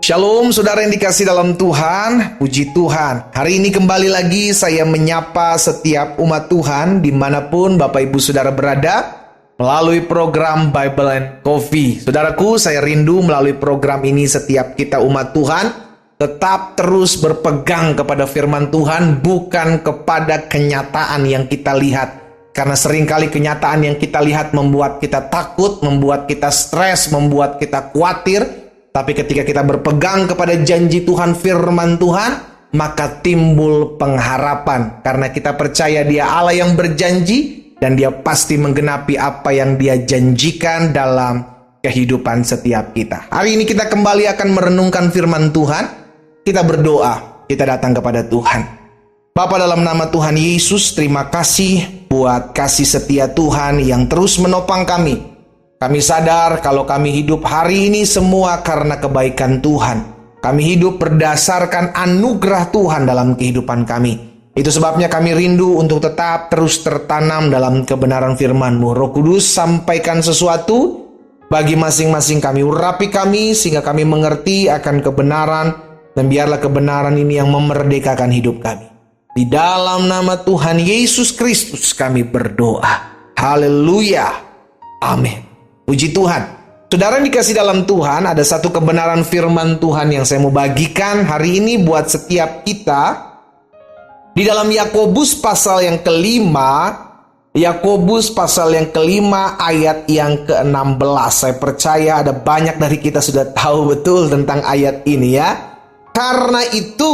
Shalom saudara yang dikasih dalam Tuhan, puji Tuhan. Hari ini kembali lagi saya menyapa setiap umat Tuhan dimanapun Bapak Ibu Saudara berada melalui program Bible and Coffee. Saudaraku, saya rindu melalui program ini setiap kita umat Tuhan tetap terus berpegang kepada firman Tuhan, bukan kepada kenyataan yang kita lihat. Karena seringkali kenyataan yang kita lihat membuat kita takut, membuat kita stres, membuat kita khawatir. Tapi ketika kita berpegang kepada janji Tuhan, firman Tuhan, maka timbul pengharapan. Karena kita percaya Dia Allah yang berjanji, dan Dia pasti menggenapi apa yang Dia janjikan dalam kehidupan setiap kita. Hari ini kita kembali akan merenungkan firman Tuhan. Kita berdoa, kita datang kepada Tuhan. Bapa, dalam nama Tuhan Yesus, terima kasih buat kasih setia Tuhan yang terus menopang kami. Kami sadar kalau kami hidup hari ini semua karena kebaikan Tuhan. Kami hidup berdasarkan anugerah Tuhan dalam kehidupan kami. Itu sebabnya kami rindu untuk tetap terus tertanam dalam kebenaran firman-Mu. Roh Kudus, sampaikan sesuatu bagi masing-masing kami. Urapi kami sehingga kami mengerti akan kebenaran. Dan biarlah kebenaran ini yang memerdekakan hidup kami. Di dalam nama Tuhan Yesus Kristus kami berdoa. Haleluya. Amin. Puji Tuhan. Saudara yang dikasih dalam Tuhan, ada satu kebenaran firman Tuhan yang saya mau bagikan hari ini buat setiap kita. Di dalam Yakobus pasal yang kelima, Yakobus pasal yang kelima ayat yang ke-16. Saya percaya ada banyak dari kita sudah tahu betul tentang ayat ini ya. Karena itu,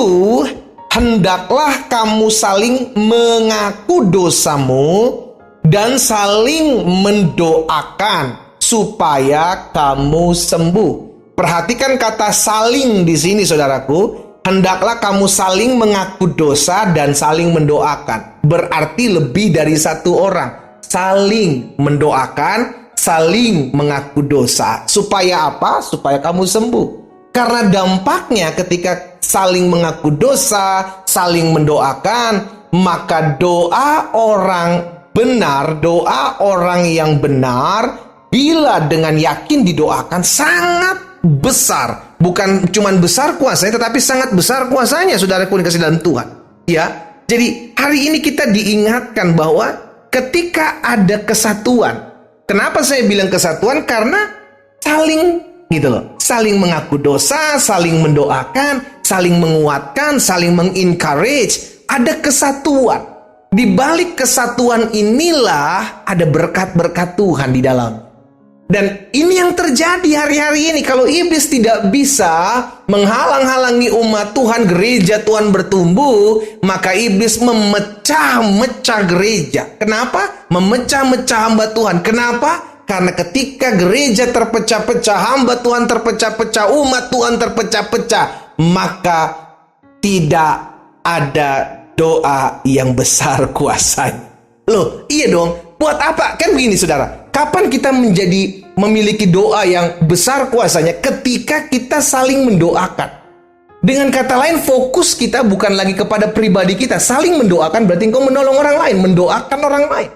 hendaklah kamu saling mengaku dosamu dan saling mendoakan supaya kamu sembuh. Perhatikan kata saling di sini, saudaraku. Hendaklah kamu saling mengaku dosa dan saling mendoakan. Berarti lebih dari satu orang. Saling mendoakan, saling mengaku dosa. Supaya apa? Supaya kamu sembuh. Karena dampaknya ketika saling mengaku dosa, saling mendoakan, maka doa orang benar, doa orang yang benar, bila dengan yakin didoakan sangat besar. Bukan cuman besar kuasanya, tetapi sangat besar kuasanya, saudaraku dikasih dalam Tuhan. Ya, jadi hari ini kita diingatkan bahwa ketika ada kesatuan. Kenapa saya bilang kesatuan? Karena saling gitu loh. Saling mengaku dosa, saling mendoakan, saling menguatkan, saling mengencourage. Ada kesatuan. Di balik kesatuan inilah ada berkat-berkat Tuhan di dalam. Dan ini yang terjadi hari-hari ini. Kalau iblis tidak bisa menghalang-halangi umat Tuhan, gereja Tuhan bertumbuh, maka iblis memecah-mecah gereja. Kenapa? Memecah-mecah hamba Tuhan. Kenapa? Karena ketika gereja terpecah-pecah, hamba Tuhan terpecah-pecah, umat Tuhan terpecah-pecah, maka tidak ada doa yang besar kuasanya. Loh, iya dong. Buat apa? Kan begini saudara. Kapan kita memiliki doa yang besar kuasanya? Ketika kita saling mendoakan. Dengan kata lain, fokus kita bukan lagi kepada pribadi kita. Saling mendoakan berarti engkau menolong orang lain, mendoakan orang lain.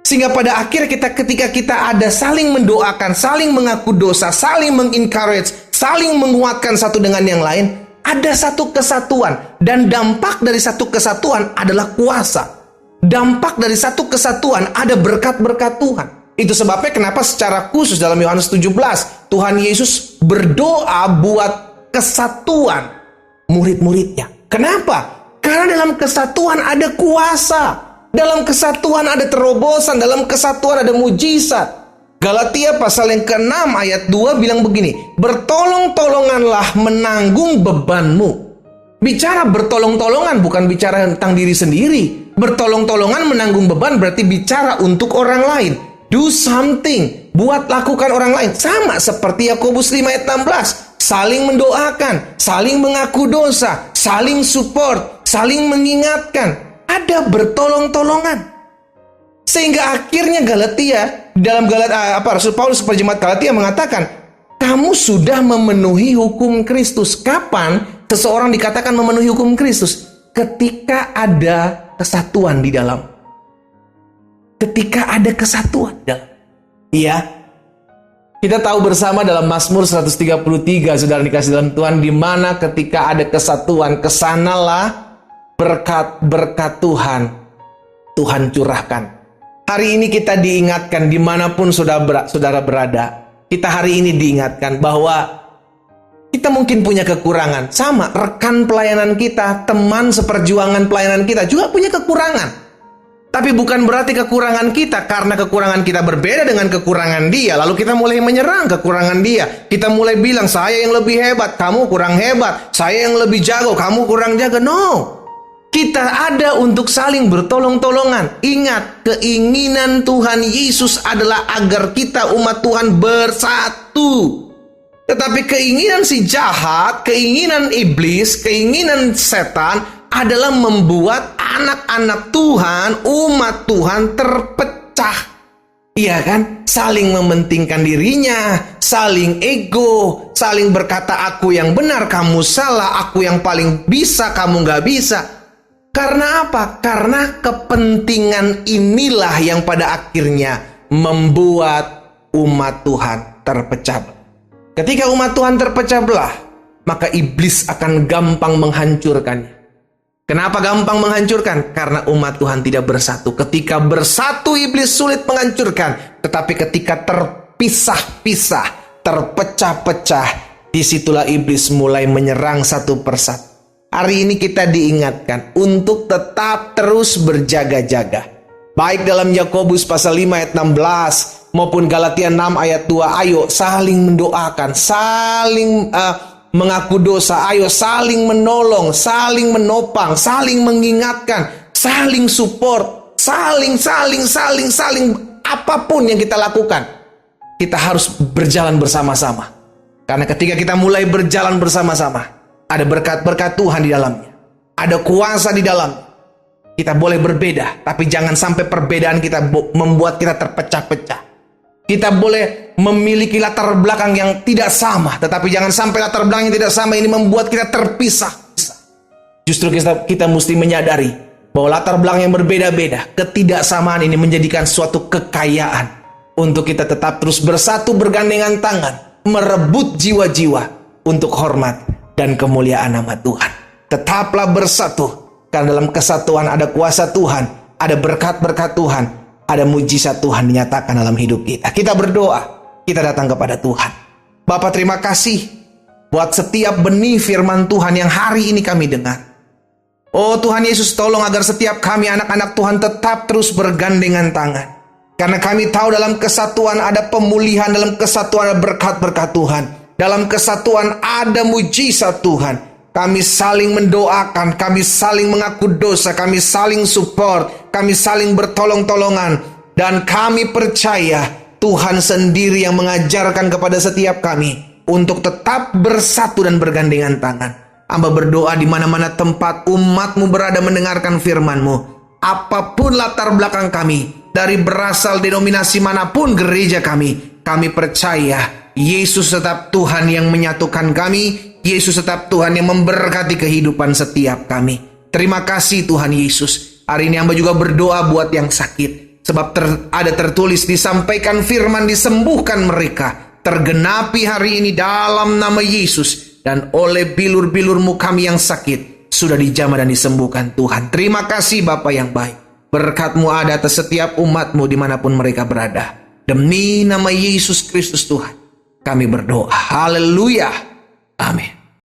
Sehingga pada akhir ketika kita ada saling mendoakan, saling mengaku dosa, saling mengencourage, saling menguatkan satu dengan yang lain, ada satu kesatuan. Dan dampak dari satu kesatuan adalah kuasa. Dampak dari satu kesatuan ada berkat-berkat Tuhan. Itu sebabnya kenapa secara khusus dalam Yohanes 17, Tuhan Yesus berdoa buat kesatuan murid-muridnya. Kenapa? Karena dalam kesatuan ada kuasa. Dalam kesatuan ada terobosan. Dalam kesatuan ada mujizat. Galatia pasal yang ke-6 ayat 2 bilang begini, bertolong-tolonganlah menanggung bebanmu. Bicara bertolong-tolongan bukan bicara tentang diri sendiri. Bertolong-tolongan menanggung beban berarti bicara untuk orang lain. Do something. Buat lakukan orang lain. Sama seperti Yakobus 5 ayat 16. Saling mendoakan. Saling mengaku dosa. Saling support. Saling mengingatkan. Ada bertolong-tolongan. Sehingga akhirnya Galatia, dalam Rasul Paulus per jemaat Galatia mengatakan, kamu sudah memenuhi hukum Kristus. Kapan seseorang dikatakan memenuhi hukum Kristus? Ketika ada kesatuan di dalam. Ketika ada kesatuan di dalam. Iya. Kita tahu bersama dalam Mazmur 133, saudara dikasih dalam Tuhan, di mana ketika ada kesatuan, kesanalah berkat-berkat Tuhan curahkan. Hari ini kita diingatkan dimanapun saudara berada. Kita hari ini diingatkan bahwa kita mungkin punya kekurangan. Sama, rekan pelayanan kita, teman seperjuangan pelayanan kita juga punya kekurangan. Tapi bukan berarti kekurangan kita, karena kekurangan kita berbeda dengan kekurangan dia, lalu kita mulai menyerang kekurangan dia. Kita mulai bilang, saya yang lebih hebat, kamu kurang hebat. Saya yang lebih jago, kamu kurang jago. No. Kita ada untuk saling bertolong-tolongan. Ingat, keinginan Tuhan Yesus adalah agar kita umat Tuhan bersatu. Tetapi keinginan si jahat, keinginan iblis, keinginan setan adalah membuat anak-anak Tuhan, umat Tuhan terpecah. Iya kan? Saling mementingkan dirinya, saling ego, saling berkata aku yang benar, kamu salah, aku yang paling bisa, kamu gak bisa. Karena apa? Karena kepentingan inilah yang pada akhirnya membuat umat Tuhan terpecah. Ketika umat Tuhan terpecah belah, maka iblis akan gampang menghancurkannya. Kenapa gampang menghancurkan? Karena umat Tuhan tidak bersatu. Ketika bersatu, iblis sulit menghancurkan. Tetapi ketika terpisah-pisah, terpecah-pecah, disitulah iblis mulai menyerang satu persatu. Hari ini kita diingatkan untuk tetap terus berjaga-jaga. Baik dalam Yakobus pasal 5 ayat 16 maupun Galatia 6 ayat 2, ayo saling mendoakan, saling mengaku dosa, ayo saling menolong, saling menopang, saling mengingatkan, saling support, saling apapun yang kita lakukan, kita harus berjalan bersama-sama. Karena ketika kita mulai berjalan bersama-sama, ada berkat-berkat Tuhan di dalamnya, ada kuasa di dalamnya. Kita boleh berbeda, tapi jangan sampai perbedaan kita membuat kita terpecah-pecah. Kita boleh memiliki latar belakang yang tidak sama, tetapi jangan sampai latar belakang yang tidak sama ini membuat kita terpisah. Justru kita mesti menyadari bahwa latar belakang yang berbeda-beda, ketidaksamaan ini menjadikan suatu kekayaan untuk kita tetap terus bersatu, bergandengan tangan, merebut jiwa-jiwa untuk hormat dan kemuliaan nama Tuhan. Tetaplah bersatu, karena dalam kesatuan ada kuasa Tuhan, ada berkat-berkat Tuhan, ada mujizat Tuhan dinyatakan dalam hidup kita. Kita berdoa, kita datang kepada Tuhan. Bapa, terima kasih buat setiap benih firman Tuhan yang hari ini kami dengar. Oh Tuhan Yesus, tolong agar setiap kami anak-anak Tuhan tetap terus bergandengan tangan. Karena kami tahu dalam kesatuan ada pemulihan, dalam kesatuan ada berkat-berkat Tuhan, dalam kesatuan ada mujizat Tuhan. Kami saling mendoakan, kami saling mengaku dosa, kami saling support, kami saling bertolong-tolongan. Dan kami percaya Tuhan sendiri yang mengajarkan kepada setiap kami untuk tetap bersatu dan bergandengan tangan. Hamba berdoa di mana-mana tempat umat-Mu berada mendengarkan firman-Mu. Apapun latar belakang kami, dari berasal denominasi manapun gereja kami percaya Yesus tetap Tuhan yang menyatukan kami. Yesus tetap Tuhan yang memberkati kehidupan setiap kami. Terima kasih Tuhan Yesus. Hari ini hamba juga berdoa buat yang sakit. Sebab ada tertulis, disampaikan firman, disembuhkan mereka. Tergenapi hari ini dalam nama Yesus. Dan oleh bilur-bilur-Mu kami yang sakit sudah dijamah dan disembuhkan Tuhan. Terima kasih Bapa yang baik. Berkat-Mu ada atas setiap umat-Mu dimanapun mereka berada. Demi nama Yesus Kristus Tuhan kami berdoa. Haleluya.